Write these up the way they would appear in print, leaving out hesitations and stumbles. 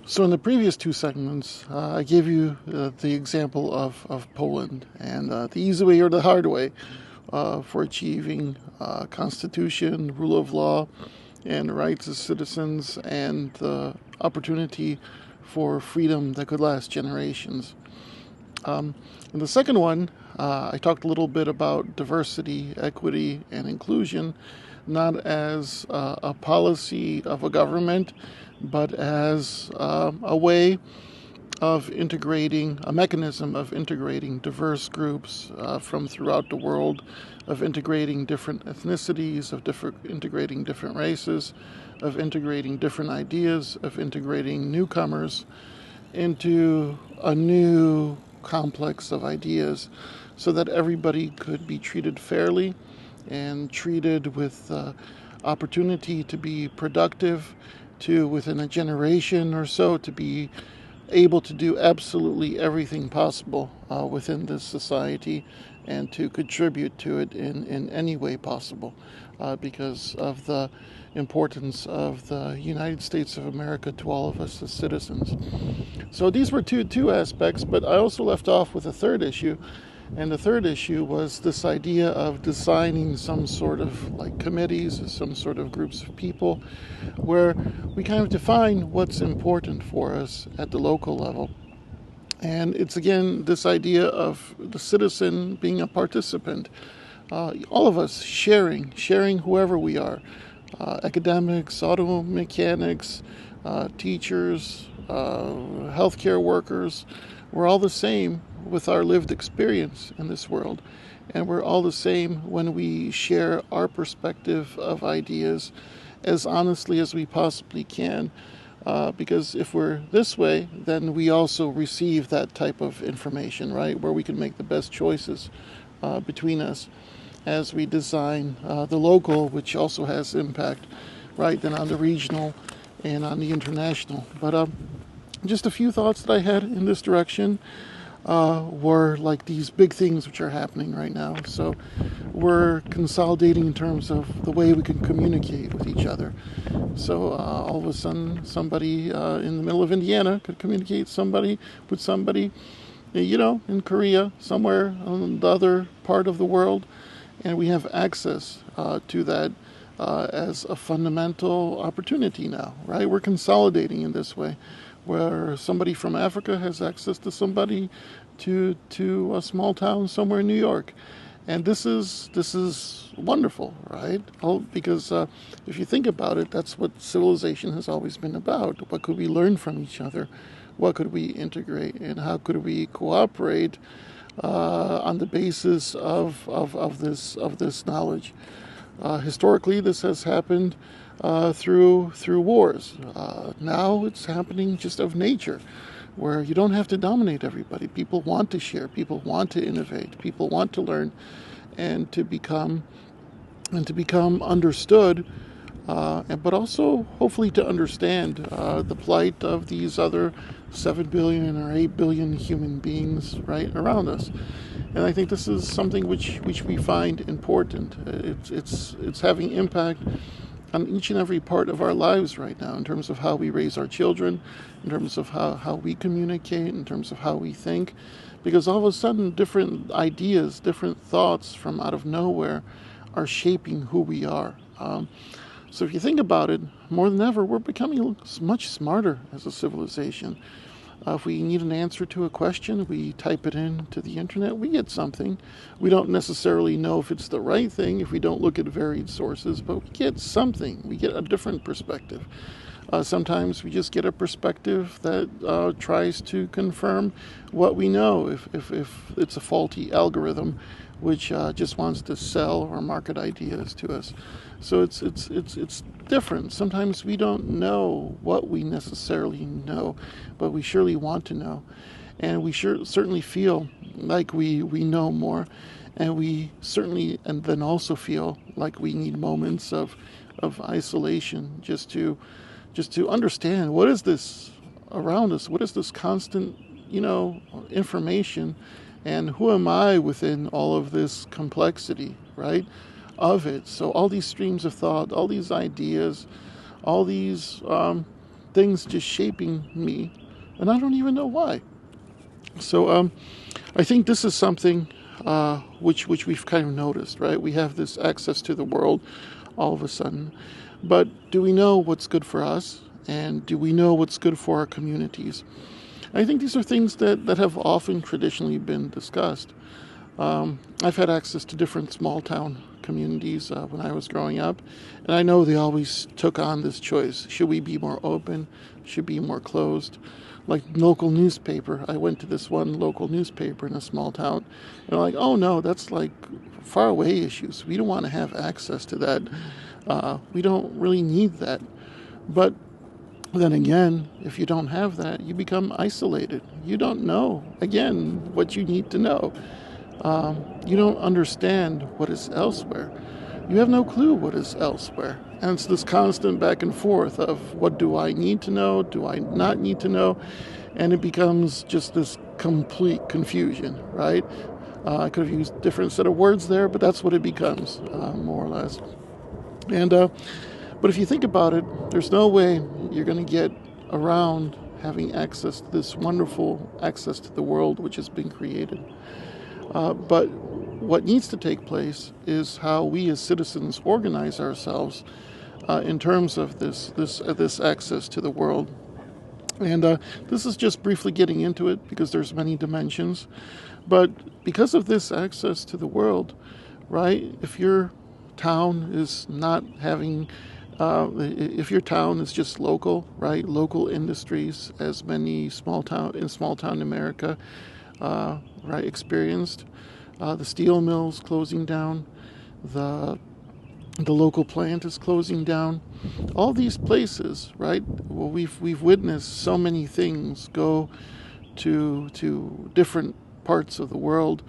So in the previous two segments, I gave you the example of Poland and the easy way or the hard way for achieving constitution, rule of law, and rights as citizens, and the opportunity for freedom that could last generations. In the second one, I talked a little bit about diversity, equity, and inclusion, not as a policy of a government, but as a way of integrating, a mechanism of integrating diverse groups from throughout the world, of integrating different ethnicities, integrating different races, of integrating different ideas, of integrating newcomers into a new complex of ideas so that everybody could be treated fairly and treated with opportunity to be productive, to within a generation or so to be able to do absolutely everything possible within this society and to contribute to it in any way possible because of the importance of the United States of America to all of us as citizens. So these were two aspects, but I also left off with a third issue. And the third issue was this idea of designing some sort of like committees, some sort of groups of people, where we kind of define what's important for us at the local level. And it's again this idea of the citizen being a participant. All of us sharing whoever we are. Academics, auto mechanics, teachers, healthcare workers. We're all the same with our lived experience in this world. And we're all the same when we share our perspective of ideas as honestly as we possibly can. Because if we're this way, then we also receive that type of information, right? Where we can make the best choices between us as we design the local, which also has impact, right, then on the regional and on the international. But just a few thoughts that I had in this direction were like these big things which are happening right now. So we're consolidating in terms of the way we can communicate with each other. So all of a sudden, somebody in the middle of Indiana could communicate with somebody, in Korea, somewhere on the other part of the world, and we have access to that as a fundamental opportunity now, right? We're consolidating in this way, where somebody from Africa has access to somebody to a small town somewhere in New York. And this is wonderful, right? Because if you think about it, that's what civilization has always been about. What could we learn from each other? What could we integrate? And how could we cooperate on the basis of this knowledge? Historically, this has happened through wars. Now it's happening just of nature, where you don't have to dominate everybody. People want to share. People want to innovate. People want to learn, and to become understood. But also hopefully to understand the plight of these other 7 billion or 8 billion human beings right around us. And I think this is something which we find important. It's having impact on each and every part of our lives right now, in terms of how we raise our children, in terms of how we communicate, in terms of how we think. Because all of a sudden different ideas, different thoughts from out of nowhere are shaping who we are. So if you think about it, more than ever, we're becoming much smarter as a civilization. If we need an answer to a question, we type it into the internet, we get something. We don't necessarily know if it's the right thing if we don't look at varied sources, but we get something. We get a different perspective. Sometimes we just get a perspective that tries to confirm what we know, if it's a faulty algorithm which just wants to sell or market ideas to us. So it's different. Sometimes we don't know what we necessarily know, but we surely want to know. And we certainly feel like we know more. And we certainly, and then also feel like we need moments of isolation just to understand what is this around us, what is this constant, information, and who am I within all of this complexity, right, of it. So all these streams of thought, all these ideas, all these things just shaping me, and I don't even know why. So I think this is something which we've kind of noticed, right? We have this access to the world all of a sudden, but do we know what's good for us, and do we know what's good for our communities? I think these are things that have often traditionally been discussed. I've had access to different small town communities when I was growing up, and I know they always took on this choice. Should we be more open? Should we be more closed? Like local newspaper, I went to this one local newspaper in a small town, and they're like, oh no, that's like far away issues. We don't want to have access to that. We don't really need that. But then again, if you don't have that, you become isolated. You don't know, again, what you need to know. You don't understand what is elsewhere. You have no clue what is elsewhere. And it's this constant back and forth of what do I need to know? Do I not need to know? And it becomes just this complete confusion, right? I could have used a different set of words there, but that's what it becomes, more or less. And but if you think about it, there's no way you're going to get around having access to this wonderful access to the world which has been created. But what needs to take place is how we as citizens organize ourselves in terms of this access to the world. And this is just briefly getting into it because there's many dimensions. But because of this access to the world, right, if your town is not having, if your town is just local, right, local industries, as many small town America, right, experienced, the steel mills closing down, the local plant is closing down. All these places, right? Well, we've witnessed so many things go to different parts of the world,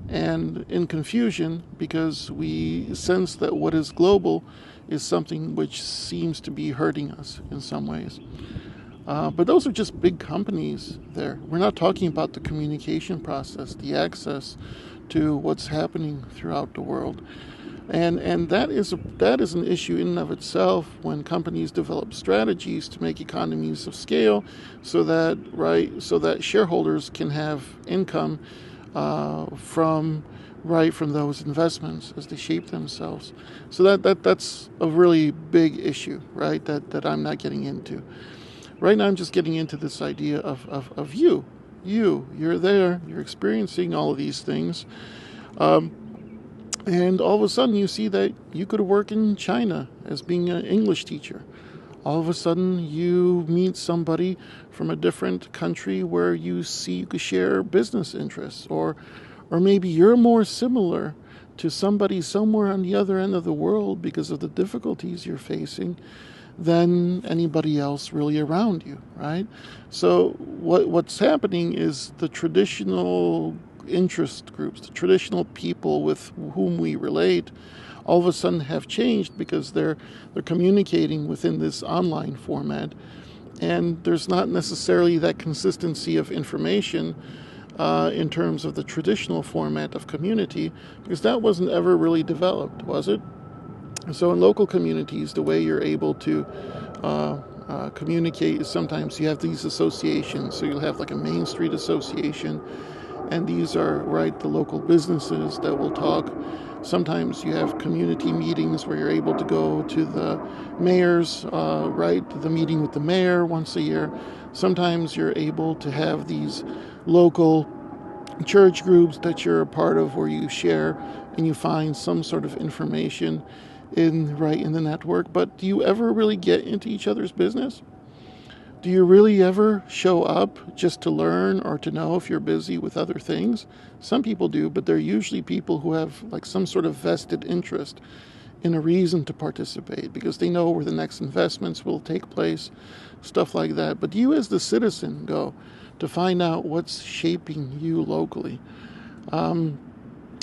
and in confusion because we sense that what is global is something which seems to be hurting us in some ways. But those are just big companies there. We're not talking about the communication process, the access to what's happening throughout the world. And that is an issue in and of itself when companies develop strategies to make economies of scale so that shareholders can have income from those investments as they shape themselves. So that's a really big issue, right? That I'm not getting into. Right now I'm just getting into this idea of you. You're there, you're experiencing all of these things. And all of a sudden you see that you could work in China as being an English teacher. All of a sudden you meet somebody from a different country where you see you could share business interests, or maybe you're more similar to somebody somewhere on the other end of the world because of the difficulties you're facing than anybody else really around you, right? So what's happening is the traditional interest groups, the traditional people with whom we relate, all of a sudden have changed because they're communicating within this online format, and there's not necessarily that consistency of information in terms of the traditional format of community, because that wasn't ever really developed, was it? So in local communities, the way you're able to communicate is sometimes you have these associations. So you'll have like a Main Street association, and these are, right, the local businesses that will talk. Sometimes you have community meetings where you're able to go to the mayor's, the meeting with the mayor once a year. Sometimes you're able to have these local church groups that you're a part of where you share and you find some sort of information in the network. But do you ever really get into each other's business? Do you really ever show up just to learn or to know if you're busy with other things? Some people do, but they're usually people who have like some sort of vested interest in a reason to participate because they know where the next investments will take place, stuff like that. But do you as the citizen go to find out what's shaping you locally?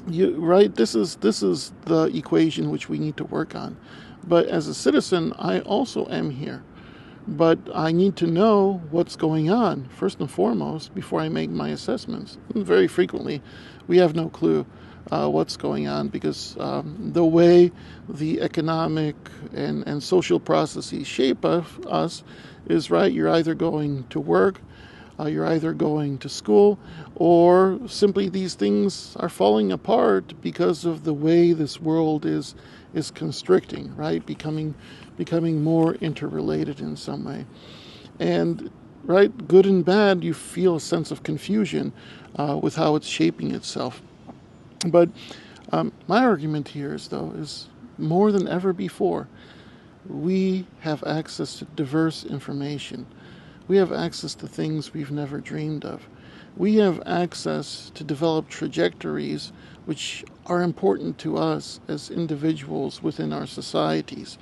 This is the equation which we need to work on. But as a citizen, I also am here. But I need to know what's going on, first and foremost, before I make my assessments. And very frequently, we have no clue what's going on, because the way the economic and social processes shape us is, right, you're either going to work, you're either going to school, or simply these things are falling apart because of the way this world is constricting, right? Becoming more interrelated in some way. And right, good and bad, you feel a sense of confusion with how it's shaping itself. But my argument here is more than ever before, we have access to diverse information. We have access to things we've never dreamed of. We have access to develop trajectories which are important to us as individuals within our societies.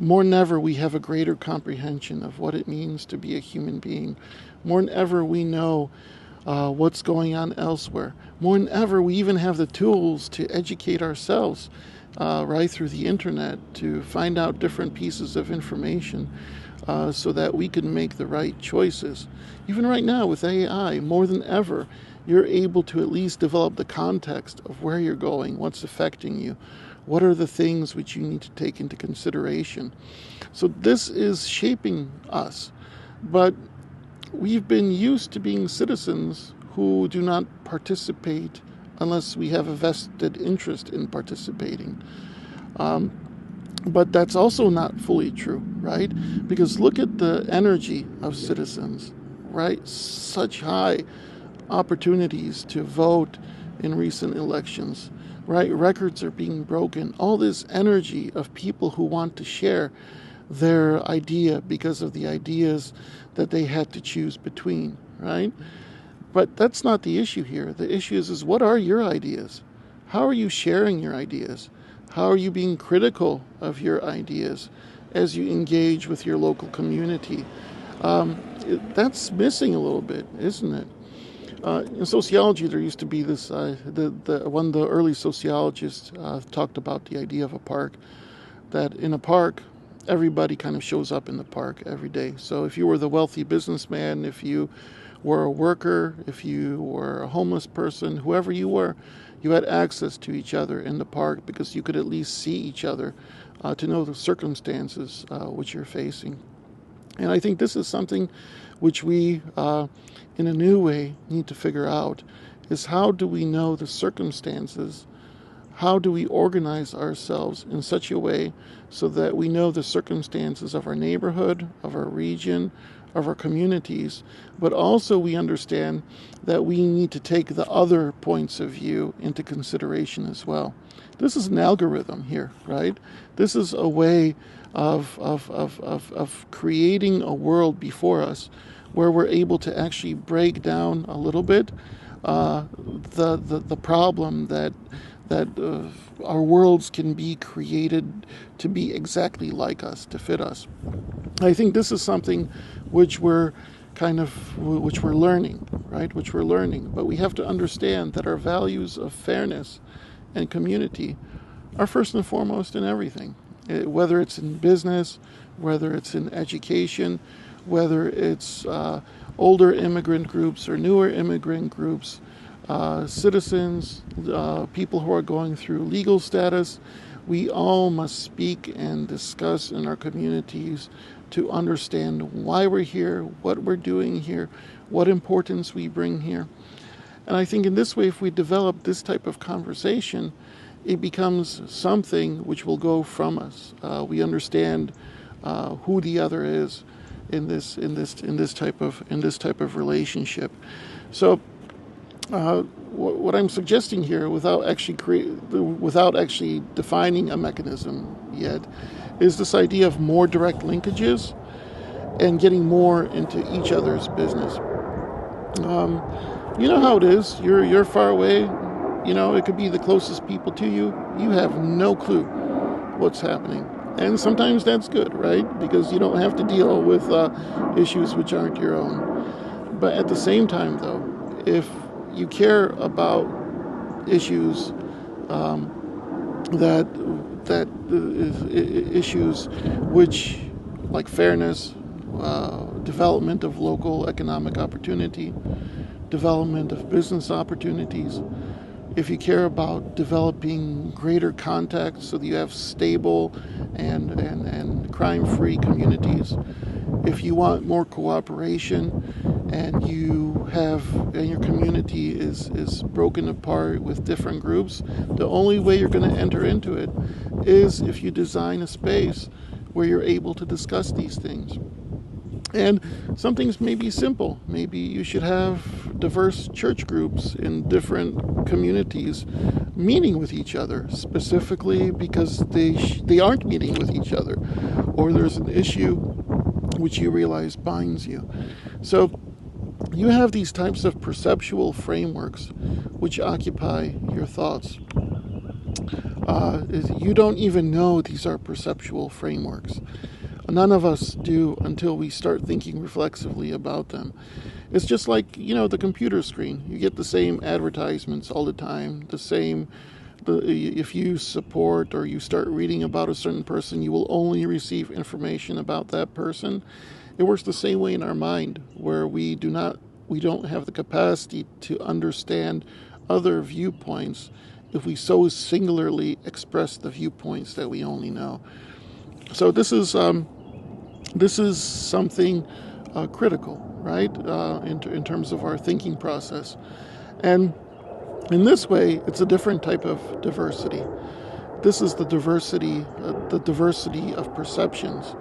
More than ever, we have a greater comprehension of what it means to be a human being. More than ever, we know what's going on elsewhere. More than ever, we even have the tools to educate ourselves right through the internet to find out different pieces of information so that we can make the right choices. Even right now with AI, more than ever, you're able to at least develop the context of where you're going, what's affecting you, what are the things which you need to take into consideration. So this is shaping us, but we've been used to being citizens who do not participate unless we have a vested interest in participating. But that's also not fully true, right? Because look at the energy of citizens, right? Such high opportunities to vote in recent elections, right? Records are being broken. All this energy of people who want to share their idea because of the ideas that they had to choose between, right? But that's not the issue here. The issue is what are your ideas? How are you sharing your ideas? How are you being critical of your ideas as you engage with your local community? That's missing a little bit, isn't it? In sociology, there used to be this, one of the early sociologists talked about the idea of a park, that in a park, everybody kind of shows up in the park every day. So if you were the wealthy businessman, if you were a worker, if you were a homeless person, whoever you were, you had access to each other in the park because you could at least see each other to know the circumstances which you're facing. And I think this is something which we, in a new way, need to figure out, is how do we know the circumstances? How do we organize ourselves in such a way so that we know the circumstances of our neighborhood, of our region, of our communities, but also we understand that we need to take the other points of view into consideration as well. This is an algorithm here, right? This is a way of creating a world before us where we're able to actually break down a little bit the problem that our worlds can be created to be exactly like us, to fit us. I think this is something which we're learning, right? Which we're learning. But we have to understand that our values of fairness and community are first and foremost in everything. Whether it's in business, whether it's in education, whether it's older immigrant groups or newer immigrant groups, citizens, people who are going through legal status, we all must speak and discuss in our communities to understand why we're here, what we're doing here, what importance we bring here. And I think in this way, if we develop this type of conversation, it becomes something which will go from us. We understand who the other is in this type of relationship. So what I'm suggesting here, without actually defining a mechanism yet, is this idea of more direct linkages and getting more into each other's business. You know how it is. You're far away. You know, it could be the closest people to you. You have no clue what's happening. And sometimes that's good, right? Because you don't have to deal with issues which aren't your own. But at the same time, though, if you care about issues issues which, like fairness, development of local economic opportunity, development of business opportunities, if you care about developing greater contacts so that you have stable and crime-free communities, if you want more cooperation and your community is broken apart with different groups, the only way you're going to enter into it is if you design a space where you're able to discuss these things. And some things may be simple. Maybe you should have diverse church groups in different communities meeting with each other, specifically because they aren't meeting with each other, or there's an issue which you realize binds you. So you have these types of perceptual frameworks which occupy your thoughts. You don't even know these are perceptual frameworks. None of us do until we start thinking reflexively about them. It's just like, the computer screen. You get the same advertisements all the time, if you support or you start reading about a certain person, you will only receive information about that person. It works the same way in our mind, where we don't have the capacity to understand other viewpoints if we so singularly express the viewpoints that we only know. So this is something critical, right, in terms of our thinking process. And in this way, it's a different type of diversity. This is the diversity of perceptions.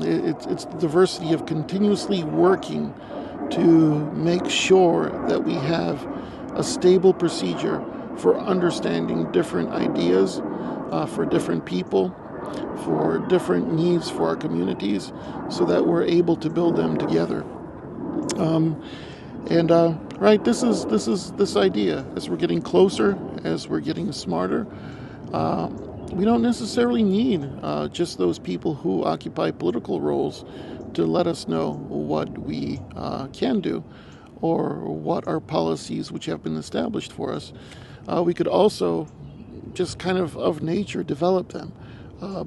It's the diversity of continuously working to make sure that we have a stable procedure for understanding different ideas for different people, for different needs for our communities, so that we're able to build them together. Right, this is this idea. As we're getting closer, as we're getting smarter, we don't necessarily need just those people who occupy political roles to let us know what we can do or what our policies which have been established for us. We could also just kind of nature develop them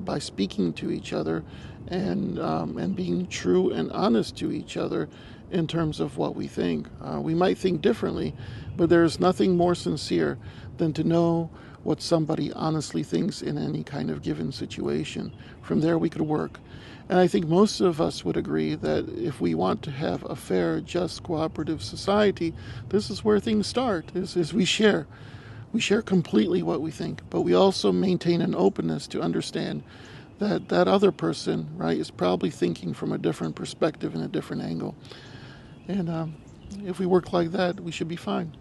by speaking to each other and being true and honest to each other in terms of what we think. We might think differently, but there's nothing more sincere than to know what somebody honestly thinks in any kind of given situation. From there we could work. And I think most of us would agree that if we want to have a fair, just, cooperative society, this is where things start, is we share. We share completely what we think, but we also maintain an openness to understand that that other person, right, is probably thinking from a different perspective and a different angle. And if we work like that, we should be fine.